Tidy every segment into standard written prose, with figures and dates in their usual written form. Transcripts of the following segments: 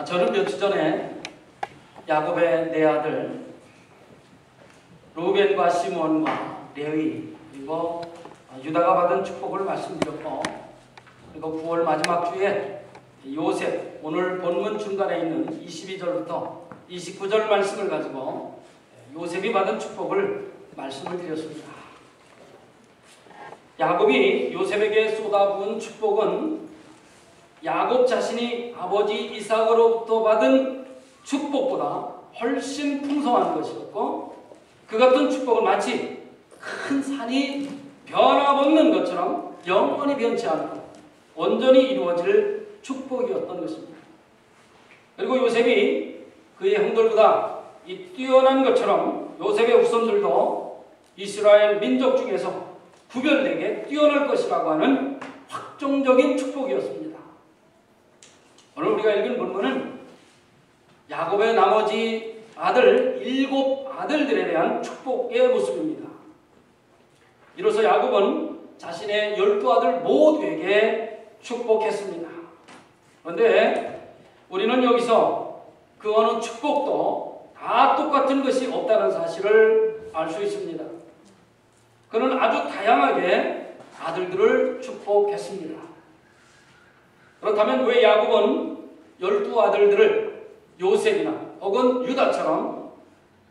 저는 며칠 전에 야곱의 네 아들 루벤과 시몬과 레위 그리고 유다가 받은 축복을 말씀드렸고, 그리고 9월 마지막 주에 요셉, 오늘 본문 중간에 있는 22절부터 29절 말씀을 가지고 요셉이 받은 축복을 말씀을 드렸습니다. 야곱이 요셉에게 쏟아부은 축복은 야곱 자신이 아버지 이삭으로부터 받은 축복보다 훨씬 풍성한 것이었고, 그 같은 축복은 마치 큰 산이 변함없는 것처럼 영원히 변치 않고 온전히 이루어질 축복이었던 것입니다. 그리고 요셉이 그의 형들보다 이 뛰어난 것처럼 요셉의 후손들도 이스라엘 민족 중에서 구별되게 뛰어날 것이라고 하는 확정적인 축복이었습니다. 오늘 우리가 읽은 본문은 야곱의 나머지 아들 7 아들들에 대한 축복의 모습입니다. 이로써 야곱은 자신의 12아들 모두에게 축복했습니다. 그런데 우리는 여기서 그 어느 축복도 다 똑같은 것이 없다는 사실을 알 수 있습니다. 그는 아주 다양하게 아들들을 축복했습니다. 그렇다면 왜 야곱은 12아들들을 요셉이나 혹은 유다처럼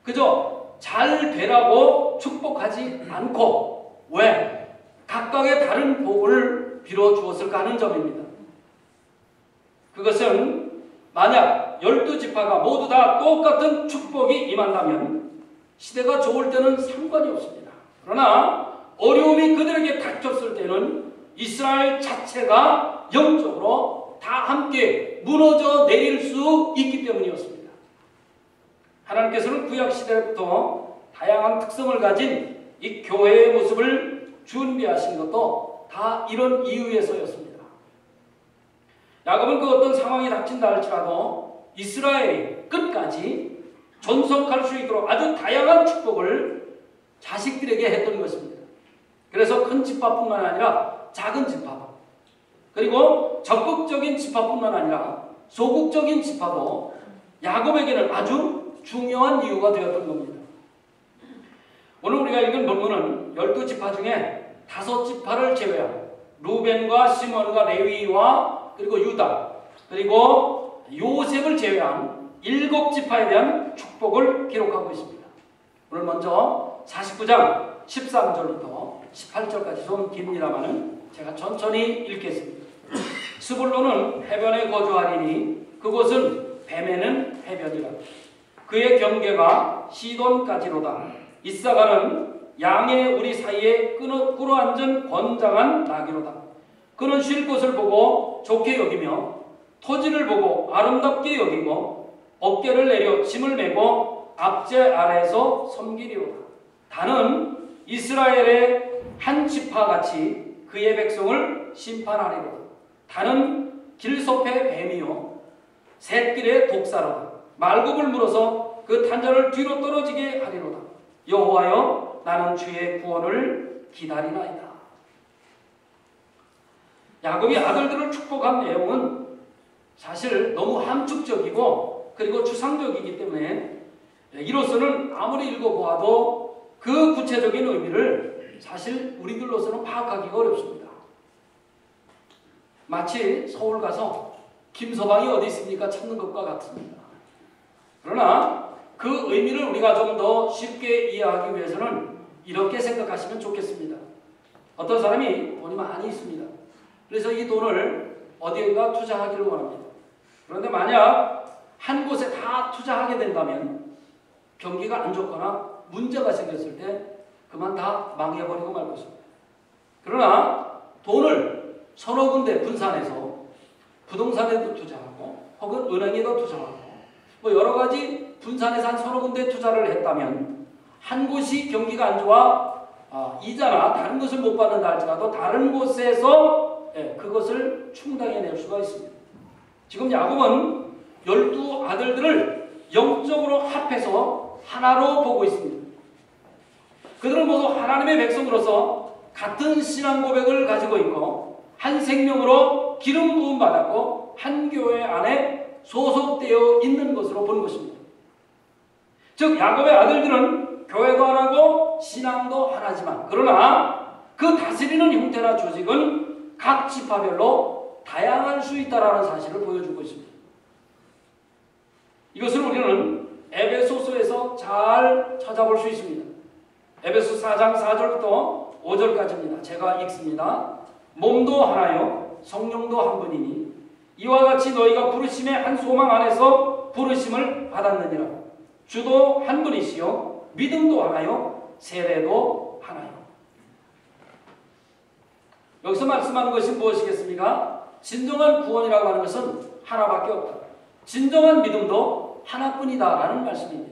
그저 잘 되라고 축복하지 않고 왜 각각의 다른 복을 빌어주었을까 하는 점입니다. 그것은 만약 12지파가 모두 다 똑같은 축복이 임한다면 시대가 좋을 때는 상관이 없습니다. 그러나 어려움이 그들에게 닥쳤을 때는 이스라엘 자체가 영적으로 다 함께 무너져 내릴 수 있기 때문이었습니다. 하나님께서는 구약시대부터 다양한 특성을 가진 이 교회의 모습을 준비하신 것도 다 이런 이유에서였습니다. 야곱은 그 어떤 상황이 닥친다 할지라도 이스라엘이 끝까지 존속할 수 있도록 아주 다양한 축복을 자식들에게 했던 것입니다. 그래서 큰 지파뿐만 아니라 작은 지파, 그리고 적극적인 지파뿐만 아니라 소극적인 지파도 야곱에게는 아주 중요한 이유가 되었던 겁니다. 오늘 우리가 읽은 본문은 12지파 중에 5지파를 제외한 루벤과 시몬과 레위와 그리고 유다 그리고 요셉을 제외한 7지파에 대한 축복을 기록하고 있습니다. 오늘 먼저 49장 13절부터 18절까지 좀 깁니다마는 제가 천천히 읽겠습니다. 스불론은 해변에 거주하리니 그곳은 뱀에는 해변이라. 그의 경계가 시돈까지로다. 이사가는 양의 우리 사이에 꿇어앉은 건장한 나귀로다. 그는 쉴 곳을 보고 좋게 여기며 토지를 보고 아름답게 여기고 어깨를 내려 짐을 메고 앞제 아래에서 섬기리로다. 다는 이스라엘의 한 지파같이 그의 백성을 심판하리로다. 다는 길섭의 뱀이요 샛길의 독사로다. 말굽을 물어서 그 탄자를 뒤로 떨어지게 하리로다. 여호와여 나는 주의 구원을 기다리나이다. 야곱이 아들들을 축복한 내용은 사실 너무 함축적이고 그리고 추상적이기 때문에 이로서는 아무리 읽어보아도 그 구체적인 의미를 사실 우리들로서는 파악하기가 어렵습니다. 마치 서울 가서 김서방이 어디 있습니까 찾는 것과 같습니다. 그러나 그 의미를 우리가 좀 더 쉽게 이해하기 위해서는 이렇게 생각하시면 좋겠습니다. 어떤 사람이 돈이 많이 있습니다. 그래서 이 돈을 어디에가 투자하기를 원합니다. 그런데 만약 한 곳에 다 투자하게 된다면 경기가 안 좋거나 문제가 생겼을 때 그만 다 망해버리고 말 것입니다. 그러나 돈을 서너 군데 분산해서 부동산에도 투자하고 혹은 은행에도 투자하고 뭐 여러 가지 분산해서 한 서너 군데 투자를 했다면 한 곳이 경기가 안 좋아 이자나 다른 것을 못 받는다 할지라도 다른 곳에서 그것을 충당해낼 수가 있습니다. 지금 야곱은 12아들들을 영적으로 합해서 하나로 보고 있습니다. 그들은 모두 하나님의 백성으로서 같은 신앙 고백을 가지고 있고 한 생명으로 기름 부음 받았고 한 교회 안에 소속되어 있는 것으로 보는 것입니다. 즉 야곱의 아들들은 교회도 하나고 신앙도 하나지만 그러나 그 다스리는 형태나 조직은 각 지파별로 다양할 수 있다는 사실을 보여주고 있습니다. 이것을 우리는 에베소서에서 잘 찾아볼 수 있습니다. 에베소 4장 4절부터 5절까지입니다. 제가 읽습니다. 몸도 하나요 성령도 한 분이니 이와 같이 너희가 부르심의 한 소망 안에서 부르심을 받았느니라. 주도 한 분이시요 믿음도 하나요 세례도 하나요. 여기서 말씀하는 것이 무엇이겠습니까? 진정한 구원이라고 하는 것은 하나밖에 없다. 진정한 믿음도 하나뿐이다라는 말씀입니다.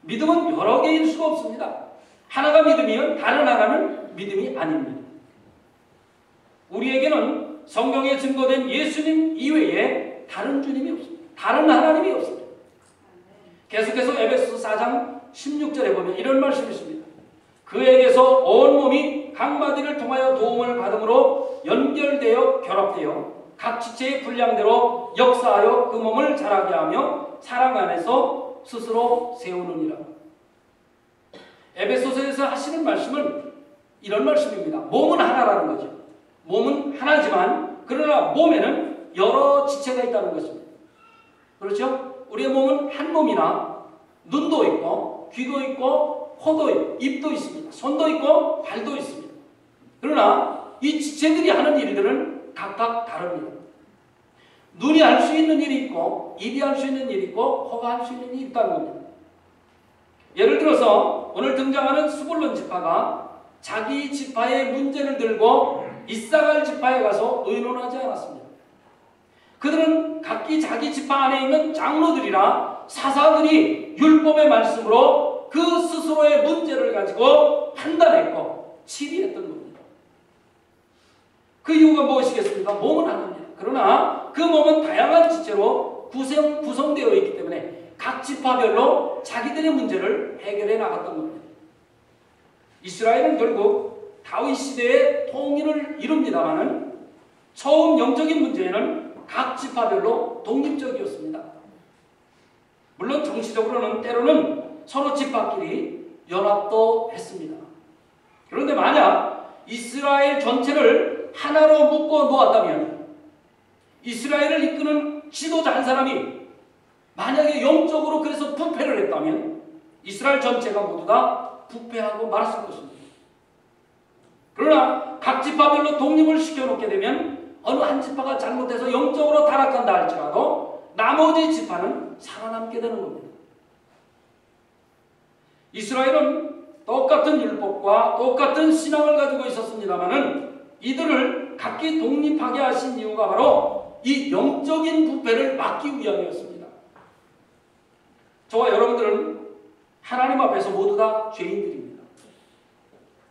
믿음은 여러 개일 수가 없습니다. 하나가 믿음이면 다른 하나는 믿음이 아닙니다. 우리에게는 성경에 증거된 예수님 이외에 다른 주님이 없습니다. 다른 하나님이 없습니다. 계속해서 에베소서 4장 16절에 보면 이런 말씀이 있습니다. 그에게서 온 몸이 각 마디를 통하여 도움을 받음으로 연결되어 결합되어 각 지체의 분량대로 역사하여 그 몸을 자라게 하며 사랑 안에서 스스로 세우느니라. 에베소서에서 하시는 말씀은 이런 말씀입니다. 몸은 하나라는 거죠. 몸은 하나지만 그러나 몸에는 여러 지체가 있다는 것입니다. 그렇죠? 우리의 몸은 한 몸이나 눈도 있고 귀도 있고 코도 있고 입도 있습니다. 손도 있고 발도 있습니다. 그러나 이 지체들이 하는 일들은 각각 다릅니다. 눈이 할 수 있는 일이 있고 입이 할 수 있는 일이 있고 코가 할 수 있는 일이 있다는 겁니다. 예를 들어서 오늘 등장하는 스불론 지파가 자기 지파의 문제를 들고 이사갈 지파에 가서 의논하지 않았습니다. 그들은 각기 자기 지파 안에 있는 장로들이나 사사들이 율법의 말씀으로 그 스스로의 문제를 가지고 판단했고 치리했던 겁니다. 그 이유가 무엇이겠습니까? 몸은 하나입니다. 그러나 그 몸은 다양한 지체로 구성되어 있기 때문에 각 지파별로 자기들의 문제를 해결해 나갔던 겁니다. 이스라엘은 결국 다윗 시대의 통일을 이룹니다마는 처음 영적인 문제에는 각 지파별로 독립적이었습니다. 물론 정치적으로는 때로는 서로 지파끼리 연합도 했습니다. 그런데 만약 이스라엘 전체를 하나로 묶어 놓았다면 이스라엘을 이끄는 지도자 한 사람이 만약에 영적으로 그래서 부패를 했다면 이스라엘 전체가 모두 다 부패하고 말았을 것입니다. 그러나 각 지파별로 독립을 시켜놓게 되면 어느 한 지파가 잘못해서 영적으로 타락한다 할지라도 나머지 지파는 살아남게 되는 겁니다. 이스라엘은 똑같은 율법과 똑같은 신앙을 가지고 있었습니다마는 이들을 각기 독립하게 하신 이유가 바로 이 영적인 부패를 막기 위함이었습니다. 저와 여러분들은 하나님 앞에서 모두 다 죄인들입니다.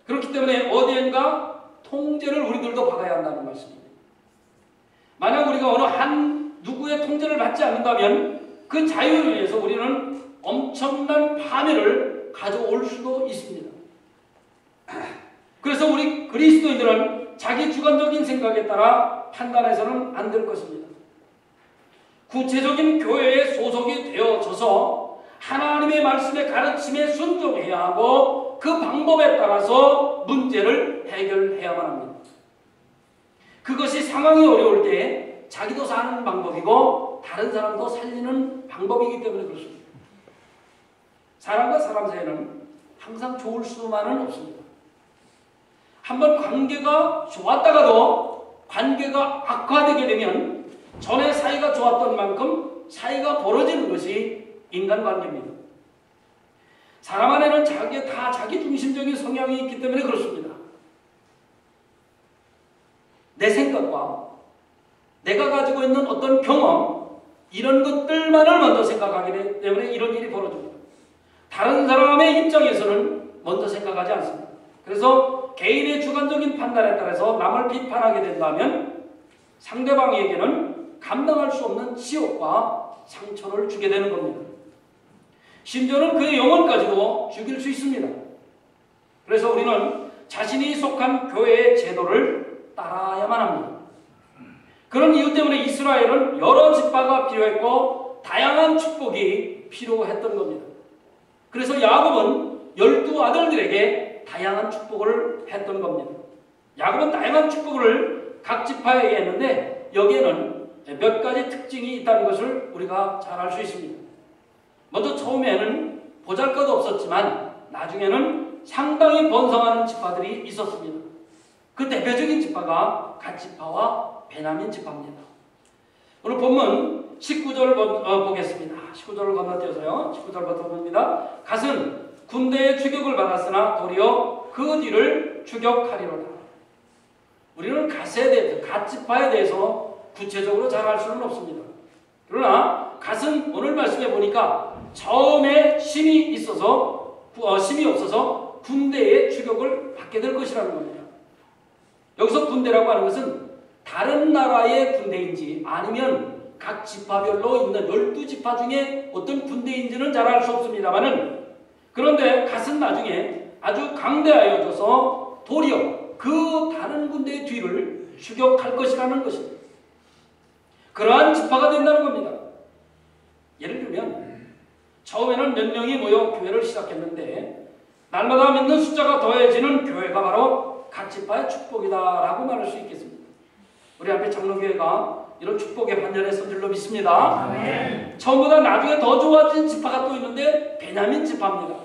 그렇기 때문에 어디엔가 통제를 우리들도 받아야 한다는 말씀입니다. 만약 우리가 어느 한 누구의 통제를 받지 않는다면 그 자유를 위해서 우리는 엄청난 파멸을 가져올 수도 있습니다. 그래서 우리 그리스도인들은 자기 주관적인 생각에 따라 판단해서는 안 될 것입니다. 구체적인 교회에 소속이 되어져서 하나님의 말씀의 가르침에 순종해야 하고 그 방법에 따라서 문제를 해결해야만 합니다. 그것이 상황이 어려울 때 자기도 사는 방법이고 다른 사람도 살리는 방법이기 때문에 그렇습니다. 사람과 사람 사이는 항상 좋을 수만은 없습니다. 한번 관계가 좋았다가도 관계가 악화되게 되면 전에 사이가 좋았던 만큼 사이가 벌어지는 것이 인간관계입니다. 사람 안에는 다 자기 중심적인 성향이 있기 때문에 그렇습니다. 내 생각과 내가 가지고 있는 어떤 경험 이런 것들만을 먼저 생각하기 때문에 이런 일이 벌어집니다. 다른 사람의 입장에서는 먼저 생각하지 않습니다. 그래서 개인의 주관적인 판단에 따라서 남을 비판하게 된다면 상대방에게는 감당할 수 없는 치욕과 상처를 주게 되는 겁니다. 심지어는 그의 영혼까지도 죽일 수 있습니다. 그래서 우리는 자신이 속한 교회의 제도를 따라야만 합니다. 그런 이유 때문에 이스라엘은 여러 지파가 필요했고 다양한 축복이 필요했던 겁니다. 그래서 야곱은 12아들들에게 다양한 축복을 했던 겁니다. 야곱은 다양한 축복을 각 지파에게 했는데 여기에는 몇 가지 특징이 있다는 것을 우리가 잘 알 수 있습니다. 먼저 처음에는 보잘것없었지만 나중에는 상당히 번성하는 지파들이 있었습니다. 그 대표적인 지파가 갓 지파와 베냐민 지파입니다. 오늘 본문 19절 보겠습니다. 19절을 건너뛰어서요. 19절부터 봅니다. 갓은 군대의 추격을 받았으나 도리어 그 뒤를 추격하리로다. 우리는 갓에 대해서, 갓 지파에 대해서 구체적으로 잘 알 수는 없습니다. 그러나 갓은 오늘 말씀해 보니까 처음에 힘이 없어서 군대의 추격을 받게 될 것이라는 겁니다. 여기서 군대라고 하는 것은 다른 나라의 군대인지 아니면 각 지파별로 있는 12지파 중에 어떤 군대인지는 잘 알 수 없습니다만은 그런데 갓은 나중에 아주 강대하여져서 도리어 그 다른 군대의 뒤를 추격할 것이라는 것입니다. 그러한 지파가 된다는 겁니다. 예를 들면 처음에는 몇 명이 모여 교회를 시작했는데 날마다 믿는 숫자가 더해지는 교회가 바로 각 지파의 축복이다라고 말할 수 있겠습니다. 우리 앞에 장로교회가 이런 축복의 반열했을 줄로 믿습니다. 아멘. 처음보다 나중에 더 좋아진 지파가 또 있는데 베냐민 지파입니다.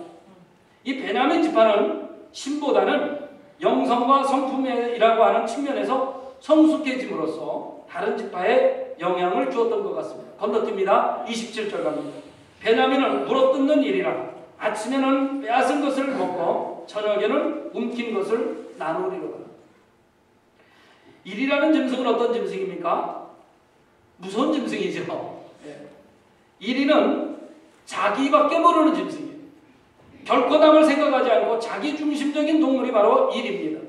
이 베냐민 지파는 신보다는 영성과 성품이라고 하는 측면에서 성숙해짐으로써 다른 지파에 영향을 주었던 것 같습니다. 건너뜁니다. 27절 갑니다. 베냐민은 물어뜯는 일이라 아침에는 빼앗은 것을 먹고 저녁에는 움킨 것을 나누리로다. 일이라는 짐승은 어떤 짐승입니까? 무서운 짐승이죠. 일이는 자기밖에 모르는 짐승이에요. 결코 남을 생각하지 않고 자기중심적인 동물이 바로 일입니다.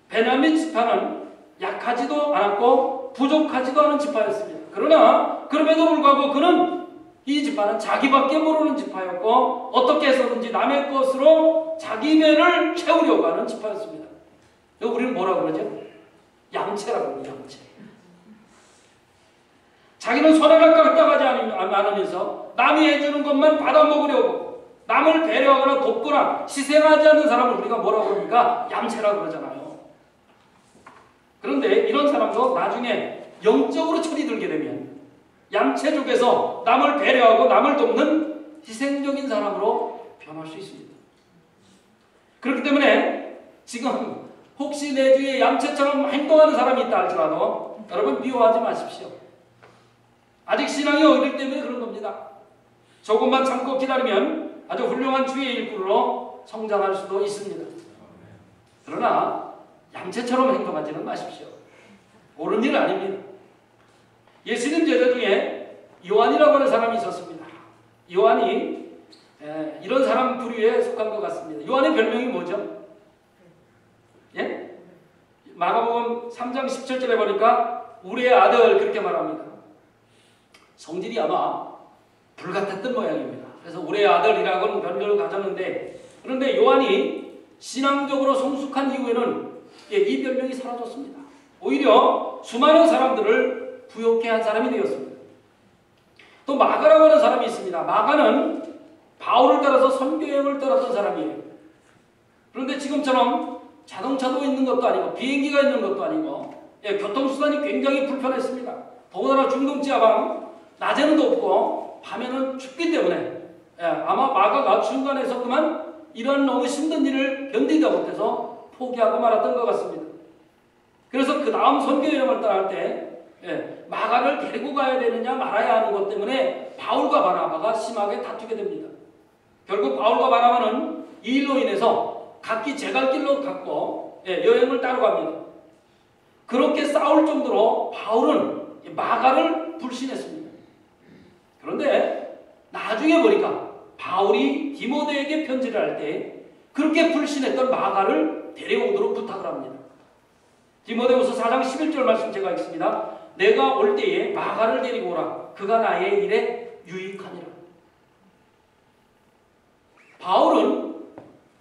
베냐민 지파는 약하지도 않았고 부족하지도 않은 지파였습니다. 그러나 그럼에도 불구하고 그는 이 지파는 자기밖에 모르는 지파였고 어떻게 해서든지 남의 것으로 자기 배를 채우려고 하는 지파였습니다. 우리는 뭐라고 그러죠? 양채라고 합니다. 양채. 자기는 손 하나 까딱하지 않으면서 남이 해주는 것만 받아먹으려고 남을 배려하거나 돕거나 희생하지 않는 사람을 우리가 뭐라고 그럽니까? 얌체라고 그러잖아요. 그런데 이런 사람도 나중에 영적으로 철이 들게 되면 얌체족에서 남을 배려하고 남을 돕는 희생적인 사람으로 변할 수 있습니다. 그렇기 때문에 지금 혹시 내 주위에 얌체처럼 행동하는 사람이 있다 할지라도 여러분 미워하지 마십시오. 아직 신앙이 어릴 때문에 그런 겁니다. 조금만 참고 기다리면 아주 훌륭한 주의 일꾼으로 성장할 수도 있습니다. 그러나 얌체처럼 행동하지는 마십시오. 옳은 일 아닙니다. 예수님 제자 중에 요한이라고 하는 사람이 있었습니다. 요한이 이런 사람 부류에 속한 것 같습니다. 요한의 별명이 뭐죠? 예? 마가복음 3장 17절에 보니까 우리의 아들 그렇게 말합니다. 성질이 아마 불같았던 모양입니다. 그래서 우리의 아들이라고는 별명을 가졌는데 그런데 요한이 신앙적으로 성숙한 이후에는 이 별명이 사라졌습니다. 오히려 수많은 사람들을 부욕해 한 사람이 되었습니다. 또 마가라고 하는 사람이 있습니다. 마가는 바울을 따라서 선교여행을 떠났던 사람이에요. 그런데 지금처럼 자동차도 있는 것도 아니고 비행기가 있는 것도 아니고 교통수단이 굉장히 불편했습니다. 더군다나 중동 지하방 낮에는 덥고 밤에는 춥기 때문에 아마 마가가 중간에서 그만 이런 너무 힘든 일을 견디다 못해서 포기하고 말았던 것 같습니다. 그래서 그 다음 선교여행을 떠날 때 마가를 데리고 가야 되느냐 말아야 하는 것 때문에 바울과 바나바가 심하게 다투게 됩니다. 결국 바울과 바나바는 이 일로 인해서 각기 제갈 길로 갔고 여행을 따로 갑니다. 그렇게 싸울 정도로 바울은 마가를 불신했습니다. 그런데 나중에 보니까 바울이 디모데에게 편지를 할 때 그렇게 불신했던 마가를 데려오도록 부탁을 합니다. 디모데후서 4장 11절 말씀 제가 읽습니다. 내가 올 때에 마가를 데리고 오라. 그가 나의 일에 유익하니라. 바울은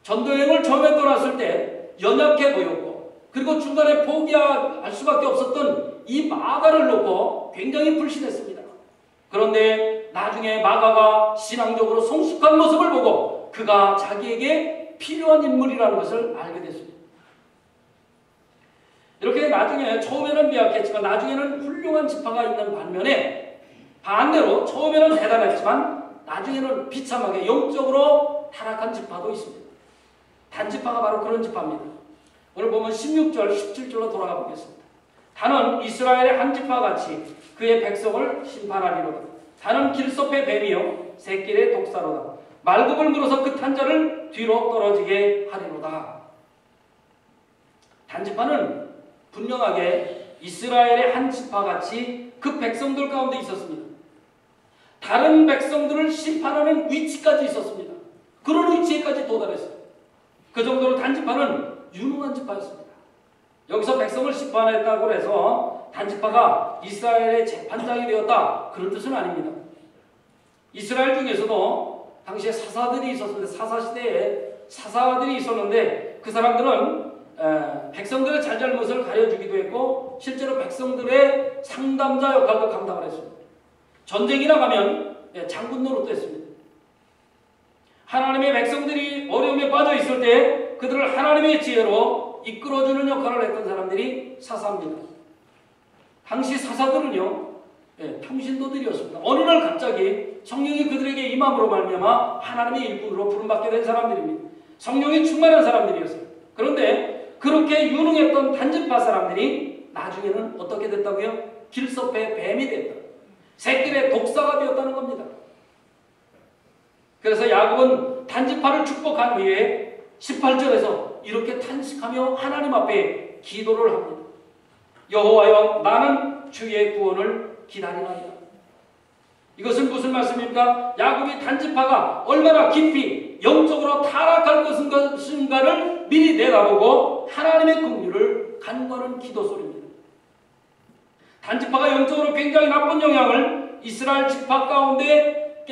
전도여행을 처음에 떠났을 때 연약해 보였고 그리고 중간에 포기할 수밖에 없었던 이 마가를 놓고 굉장히 불신했습니다. 그런데 나중에 마가가 신앙적으로 성숙한 모습을 보고 그가 자기에게 필요한 인물이라는 것을 알게 됐습니다. 이렇게 나중에 처음에는 미약했지만 나중에는 훌륭한 지파가 있는 반면에 반대로 처음에는 대단했지만 나중에는 비참하게 영적으로 타락한 지파도 있습니다. 단지파가 바로 그런 지파입니다. 오늘 보면 16절, 17절로 돌아가 보겠습니다. 다는 이스라엘의 한 지파같이 그의 백성을 심판하리로다. 다는 길섭의 뱀이요 새끼의 독사로다. 말굽을 물어서 그 탄자를 뒤로 떨어지게 하리로다. 단지파는 분명하게 이스라엘의 한 지파같이 그 백성들 가운데 있었습니다. 다른 백성들을 심판하는 위치까지 있었습니다. 그런 위치에까지 도달했어요. 그 정도로 단지파는 유능한 지파였습니다. 여기서 백성을 심판했다고 해서 단지파가 이스라엘의 재판장이 되었다 그런 뜻은 아닙니다. 이스라엘 중에서도 당시에 사사들이 있었는데 사사시대에 사사들이 있었는데 그 사람들은 백성들의 잘잘못을 가려주기도 했고 실제로 백성들의 상담자 역할도 감당을 했습니다. 전쟁이 나가면 장군 노릇도 했습니다. 하나님의 백성들이 어려움에 빠져 있을 때 그들을 하나님의 지혜로 이끌어주는 역할을 했던 사람들이 사사입니다. 당시 사사들은요 평신도들이었습니다. 어느 날 갑자기 성령이 그들에게 임함으로 말미암아 하나님의 일꾼으로 부름받게 된 사람들입니다. 성령이 충만한 사람들이었어요. 그런데 그렇게 유능했던 단지파 사람들이 나중에는 어떻게 됐다고요? 길섭의 뱀이 됐다. 새끼의 독사가 되었다는 겁니다. 그래서 야곱은 단지파를 축복한 후에 18절에서 이렇게 탄식하며 하나님 앞에 기도를 합니다. 여호와여 나는 주의 구원을 기다리나이다. 이것은 무슨 말씀입니까? 야곱이 단지파가 얼마나 깊이 영적으로 타락할 것인가를 미리 내다보고 하나님의 긍휼을 간구하는 기도 소리입니다. 단지파가 영적으로 굉장히 나쁜 영향을 이스라엘 지파 가운데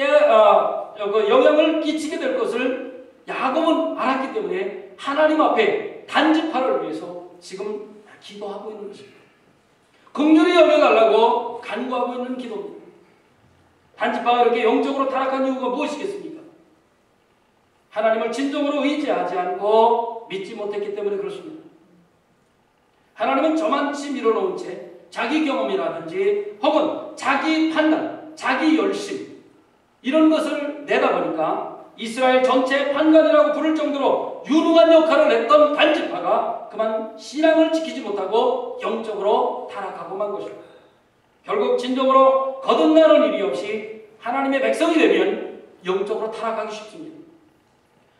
영향을 끼치게 될 것을 야곱은 알았기 때문에 하나님 앞에 단지파를 위해서 지금 기도하고 있는 것입니다. 긍휼히 여겨달라고 간구하고 있는 기도입니다. 단지파가 이렇게 영적으로 타락한 이유가 무엇이겠습니까? 하나님을 진정으로 의지하지 않고 믿지 못했기 때문에 그렇습니다. 하나님은 저만치 밀어놓은 채 자기 경험이라든지 혹은 자기 판단, 자기 열심 이런 것을 내다보니까 이스라엘 전체 판관이라고 부를 정도로 유능한 역할을 했던 단지파가 그만 신앙을 지키지 못하고 영적으로 타락하고 만 것입니다. 결국 진정으로 거듭나는 일이 없이 하나님의 백성이 되면 영적으로 타락하기 쉽습니다.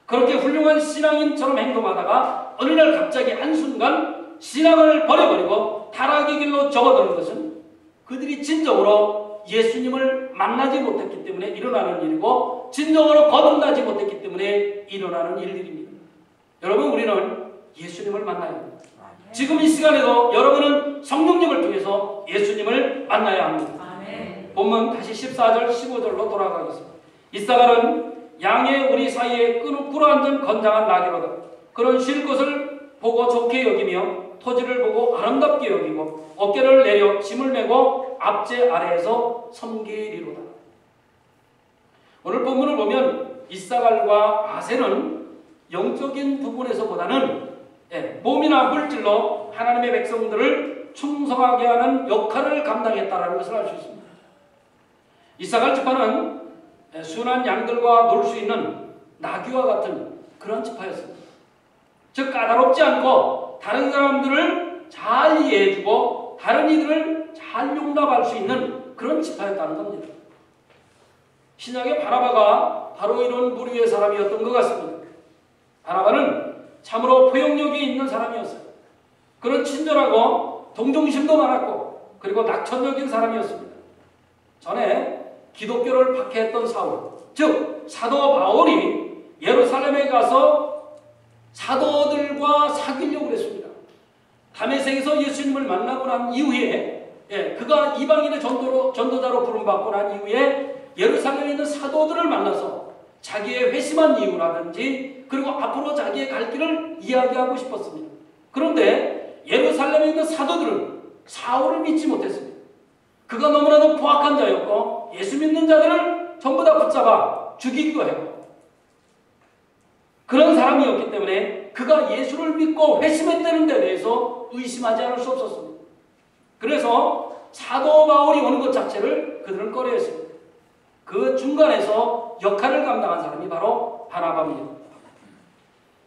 그렇게 훌륭한 신앙인처럼 행동하다가 어느 날 갑자기 한순간 신앙을 버려버리고 타락의 길로 접어드는 것은 그들이 진정으로 예수님을 만나지 못했기 때문에 일어나는 일이고 진정으로 거듭나지 못했기 때문에 일어나는 일들입니다. 여러분 우리는 예수님을 만나야 합니다. 지금 이 시간에도 여러분은 성령님을 통해서 예수님을 만나야 합니다. 아멘. 본문 다시 14절 15절로 돌아가겠습니다. 이사갈은 양의 우리 사이에 꿇어앉은 건장한 나귀로다. 그런 쉴 것을 보고 좋게 여기며 토지를 보고 아름답게 여기고 어깨를 내려 짐을 메고 앞제 아래에서 섬기리로다. 오늘 본문을 보면 이사갈과 아셀은 영적인 부분에서보다는 몸이나 물질로 하나님의 백성들을 충성하게 하는 역할을 감당했다는 것을 알 수 있습니다. 이사갈 지파는 순한 양들과 놀 수 있는 나귀와 같은 그런 지파였습니다. 즉 까다롭지 않고 다른 사람들을 잘 이해해주고 다른 이들을 잘 용납할 수 있는 그런 지파였다는 겁니다. 신약의 바나바가 바로 이런 부류의 사람이었던 것 같습니다. 바나바는 참으로 포용력이 있는 사람이었어요. 그런 친절하고 동정심도 많았고 그리고 낙천적인 사람이었습니다. 전에 기독교를 박해했던 사울, 즉 사도 바울이 예루살렘에 가서 사도들과 사귀려고 했습니다. 다메섹에서 예수님을 만나고 난 이후에 그가 이방인의 전도자로 부름받고 난 이후에 예루살렘에 있는 사도들을 만나서 자기의 회심한 이유라든지 그리고 앞으로 자기의 갈 길을 이야기하고 싶었습니다. 그런데 예루살렘에 있는 사도들은 사울을 믿지 못했습니다. 그가 너무나도 포악한 자였고 예수 믿는 자들을 전부 다 붙잡아 죽이기도 했고 그런 사람이었기 때문에 그가 예수를 믿고 회심했다는 데 대해서 의심하지 않을 수 없었습니다. 그래서 사도 바울이 오는 것 자체를 그들은 꺼려했습니다. 그 중간에서 역할을 감당한 사람이 바로 바나바입니다.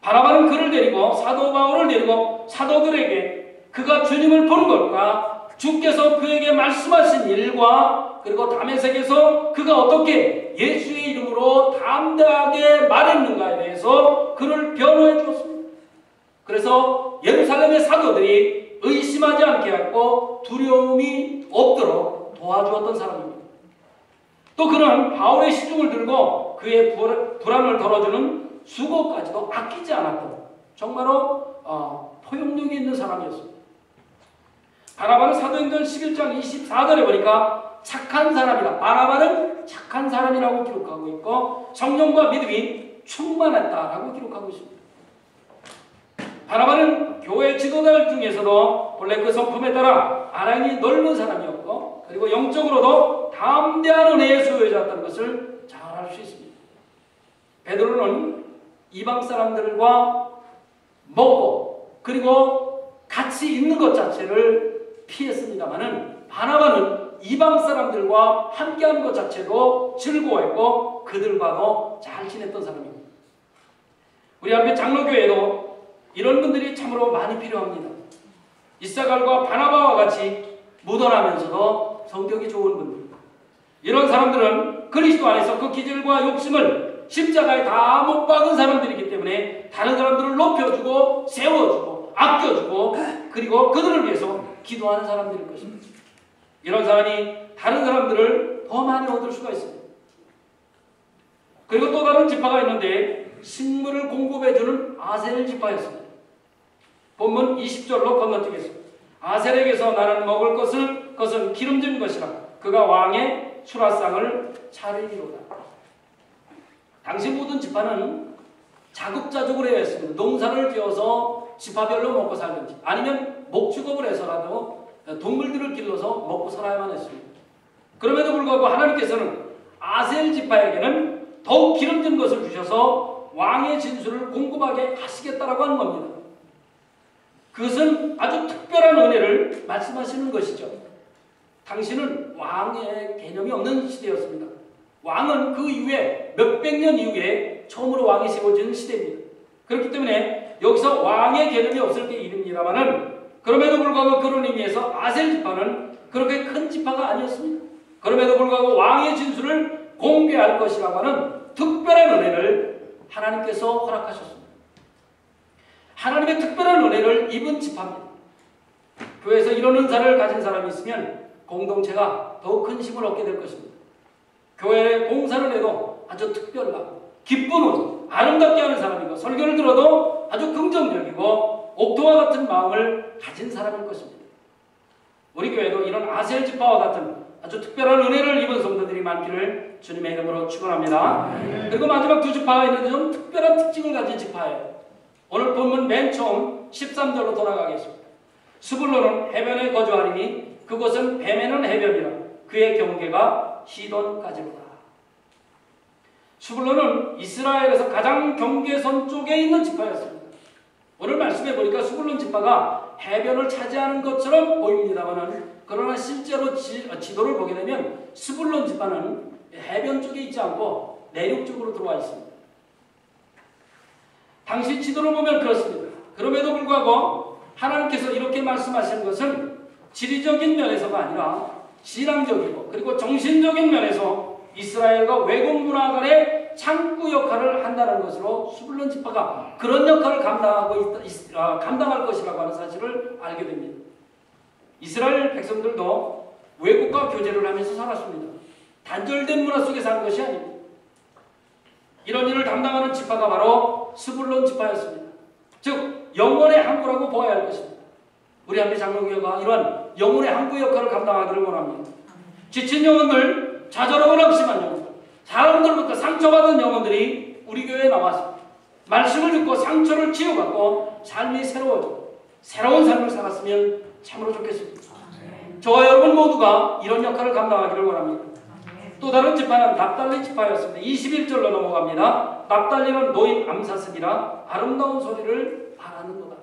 바나바는 그를 데리고 사도 바울을 데리고 사도들에게 그가 주님을 보는 것과 주께서 그에게 말씀하신 일과 그리고 다메섹에서 그가 어떻게 예수의 이름으로 담대하게 말했는가에 대해서 그를 변호해 주었습니다. 그래서 예루살렘의 사도들이 의심하지 않게 하고 두려움이 없도록 도와주었던 사람입니다. 또 그는 바울의 시중을 들고 그의 불안을 덜어주는 수고까지도 아끼지 않았던 정말로 포용력이 있는 사람이었습니다. 바나바는 사도행전 11장 24절에 보니까 착한 사람이다. 바나바는 착한 사람이라고 기록하고 있고 성령과 믿음이 충만했다라고 기록하고 있습니다. 바나바는 교회 지도자들 중에서도 본래 그 성품에 따라 아랑이 넓은 사람이었고 그리고 영적으로도 담대한 은혜의 소유자였다는 것을 잘 알 수 있습니다. 베드로는 이방 사람들과 먹고 그리고 같이 있는 것 자체를 피했습니다마는 바나바는 이방 사람들과 함께하는 것 자체도 즐거워했고 그들과도 잘 지냈던 사람입니다. 우리 앞에 장로교회도 이런 분들이 참으로 많이 필요합니다. 이사갈과 바나바와 같이 무던하면서도 성격이 좋은 분들. 이런 사람들은 그리스도 안에서 그 기질과 욕심을 십자가에 다 못 박은 사람들이기 때문에 다른 사람들을 높여주고 세워주고 아껴주고 그리고 그들을 위해서 기도하는 사람들일 것입니다. 이런 사람이 다른 사람들을 더 많이 얻을 수가 있습니다. 그리고 또 다른 지파가 있는데 식물을 공급해주는 아셀 지파였습니다. 본문 20절로 건너뛰겠습니다. 아셀에게서 나는 먹을 것은 기름진 것이라 그가 왕의 수라상을 차리리로다. 당시 모든 지파는 자급자족을 해야 했습니다. 농사를 지어서 지파별로 먹고 살든지 아니면 목축업을 해서라도 동물들을 길러서 먹고 살아야만 했습니다. 그럼에도 불구하고 하나님께서는 아셀 지파에게는 더욱 기름진 것을 주셔서 왕의 진수를 공급하게 하시겠다라고 하는 겁니다. 그것은 아주 특별한 은혜를 말씀하시는 것이죠. 당시는 왕의 개념이 없는 시대였습니다. 왕은 그 이후에 몇백 년 이후에 처음으로 왕이 세워지는 시대입니다. 그렇기 때문에 여기서 왕의 개념이 없을 때 일입니다만은 그럼에도 불구하고 그런 의미에서 아셀 지파는 그렇게 큰 지파가 아니었습니다. 그럼에도 불구하고 왕의 진수를 공개할 것이라고 하는 특별한 은혜를 하나님께서 허락하셨습니다. 하나님의 특별한 은혜를 입은 지파입니다. 교회에서 이런 은사를 가진 사람이 있으면 공동체가 더욱 큰 힘을 얻게 될 것입니다. 교회에 봉사를 해도 아주 특별하고 기쁜 운, 아름답게 하는 사람이고 설교를 들어도 아주 긍정적이고 옥토와 같은 마음을 가진 사람일 것입니다. 우리 교회도 이런 아셀 지파와 같은 아주 특별한 은혜를 입은 성도들이 많기를 주님의 이름으로 축원합니다. 그리고 마지막 두 지파가 있는데 좀 특별한 특징을 가진 지파예요. 오늘 본문 맨 처음 13절로 돌아가겠습니다. 스불론은 해변에 거주하리니 그곳은 뱀에는 해변이라 그의 경계가 시돈까지로다. 스불론은 이스라엘에서 가장 경계선 쪽에 있는 지파였습니다. 오늘 말씀해 보니까 스불론 지파가 해변을 차지하는 것처럼 보입니다만 그러나 실제로 지도를 보게 되면 스불론 지파는 해변 쪽에 있지 않고 내륙 쪽으로 들어와 있습니다. 당시 지도를 보면 그렇습니다. 그럼에도 불구하고 하나님께서 이렇게 말씀하시는 것은 지리적인 면에서가 아니라 신앙적이고 그리고 정신적인 면에서 이스라엘과 외국 문화 간의 창구 역할을 한다는 것으로 스불론 지파가 그런 역할을 감당할 것이라고 하는 사실을 알게 됩니다. 이스라엘 백성들도 외국과 교제를 하면서 살았습니다. 단절된 문화 속에 산 것이 아닙니다. 이런 일을 담당하는 지파가 바로 스불론 지파였습니다. 즉 영혼의 항구라고 보아야 할 것입니다. 우리 한미 장로교회가 이러한 영혼의 항구 역할을 감당하기를 원합니다. 지친 영혼들, 좌절하고 낙심한 영혼들, 사람들부터 상처받은 영혼들이 우리 교회에 나와서 말씀을 듣고 상처를 치유받고 삶이 새로워지고 새로운 삶을 살았으면 참으로 좋겠습니다. 저와 여러분 모두가 이런 역할을 감당하기를 원합니다. 또 다른 지파는 납달리 지파였습니다. 21절로 넘어갑니다. 납달리는 노인 암사슴이라 아름다운 소리를 바라는 거다.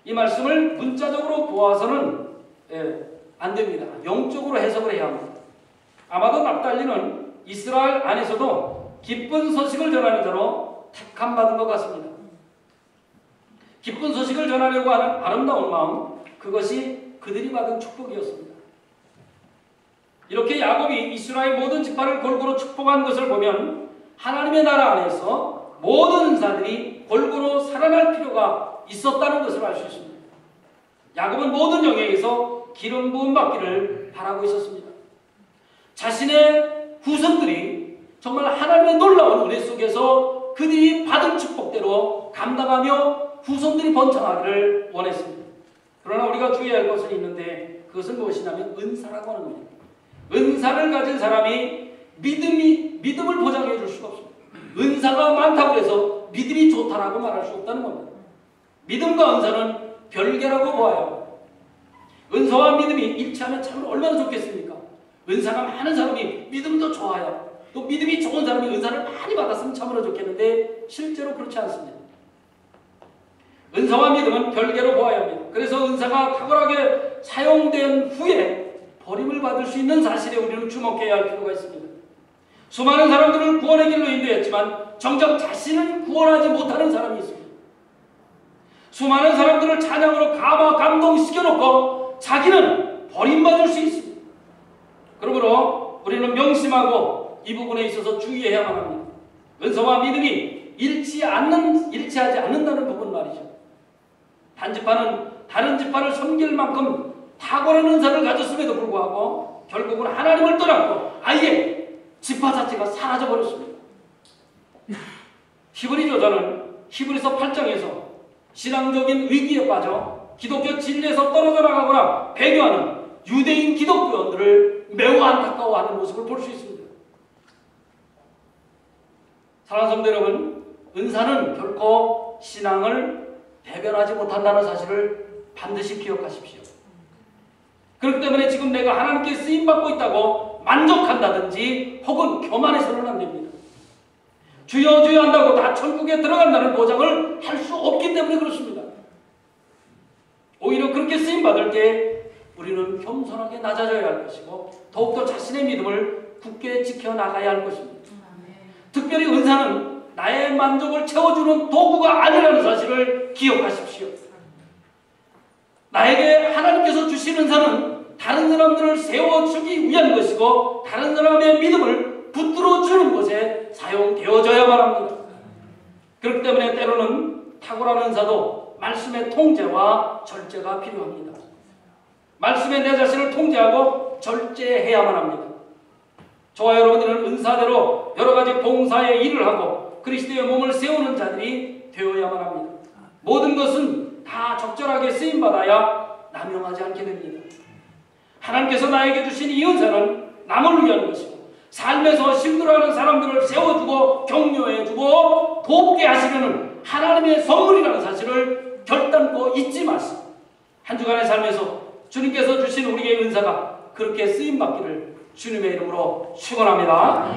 이 말씀을 문자적으로 보아서는 안 됩니다. 영적으로 해석을 해야 합니다. 아마도 납달리는 이스라엘 안에서도 기쁜 소식을 전하는 자로 택함받은 것 같습니다. 기쁜 소식을 전하려고 하는 아름다운 마음, 그것이 그들이 받은 축복이었습니다. 이렇게 야곱이 이스라엘 모든 지파를 골고루 축복한 것을 보면 하나님의 나라 안에서 모든 은사들이 골고루 살아날 필요가 있었다는 것을 알 수 있습니다. 야곱은 모든 영역에서 기름 부음 받기를 바라고 있었습니다. 자신의 후손들이 정말 하나님의 놀라운 은혜 속에서 그들이 받은 축복대로 감당하며 후손들이 번창하기를 원했습니다. 그러나 우리가 주의할 것은 있는데 그것은 무엇이냐면 은사라고 하는 겁니다. 은사를 가진 사람이 믿음을 보장해 줄 수가 없습니다. 은사가 많다고 해서 믿음이 좋다라고 말할 수 없다는 겁니다. 믿음과 은사는 별개라고 보아요. 은사와 믿음이 일치하면 참 얼마나 좋겠습니까? 은사가 많은 사람이 믿음도 좋아요. 또 믿음이 좋은 사람이 은사를 많이 받았으면 참으로 좋겠는데 실제로 그렇지 않습니다. 은사와 믿음은 별개로 보아야 합니다. 그래서 은사가 탁월하게 사용된 후에 버림을 받을 수 있는 사실에 우리는 주목해야 할 필요가 있습니다. 수많은 사람들을 구원의 길로 인도했지만 정작 자신은 구원하지 못하는 사람이 있습니다. 수많은 사람들을 찬양으로 감동시켜놓고 자기는 버림받을 수 있습니다. 그러므로 우리는 명심하고 이 부분에 있어서 주의해야만 합니다. 은사와 믿음이 일치하지 않는다는 부분 말이죠. 한 지파는 다른 지파를 섬길 만큼 탁월한 은사를 가졌음에도 불구하고 결국은 하나님을 떠났고 아예 지파 자체가 사라져버렸습니다. 히브리서는 히브리서 8장에서 신앙적인 위기에 빠져 기독교 진리에서 떨어져 나가거나 배교하는 유대인 기독교원들을 매우 안타까워하는 모습을 볼 수 있습니다. 사랑하는 성도 여러분, 은사는 결코 신앙을 대변하지 못한다는 사실을 반드시 기억하십시오. 그렇기 때문에 지금 내가 하나님께 쓰임받고 있다고 만족한다든지 혹은 교만해서는 안 됩니다. 주여 주여 한다고 다 천국에 들어간다는 보장을 할 수 없기 때문에 그렇습니다. 오히려 그렇게 쓰임받을 때 우리는 겸손하게 낮아져야 할 것이고 더욱더 자신의 믿음을 굳게 지켜나가야 할 것입니다. 특별히 은사는 나의 만족을 채워주는 도구가 아니라는 사실을 기억하십시오. 나에게 하나님께서 주신 은사는 다른 사람들을 세워주기 위한 것이고 다른 사람의 믿음을 붙들어주는 것에 사용되어져야만 합니다. 그렇기 때문에 때로는 탁월한 은사도 말씀의 통제와 절제가 필요합니다. 말씀에 내 자신을 통제하고 절제해야만 합니다. 저와 여러분들은 은사대로 여러 가지 봉사의 일을 하고 그리스도의 몸을 세우는 자들이 되어야만 합니다. 모든 것은 다 적절하게 쓰임받아야 남용하지 않게 됩니다. 하나님께서 나에게 주신 이 은사는 남을 위한 것이고 삶에서 힘들어하는 사람들을 세워주고 격려해주고 돕게 하시려는 하나님의 선물이라는 사실을 결단코 잊지 마시고 한 주간의 삶에서 주님께서 주신 우리의 은사가 그렇게 쓰임받기를 주님의 이름으로 축원합니다.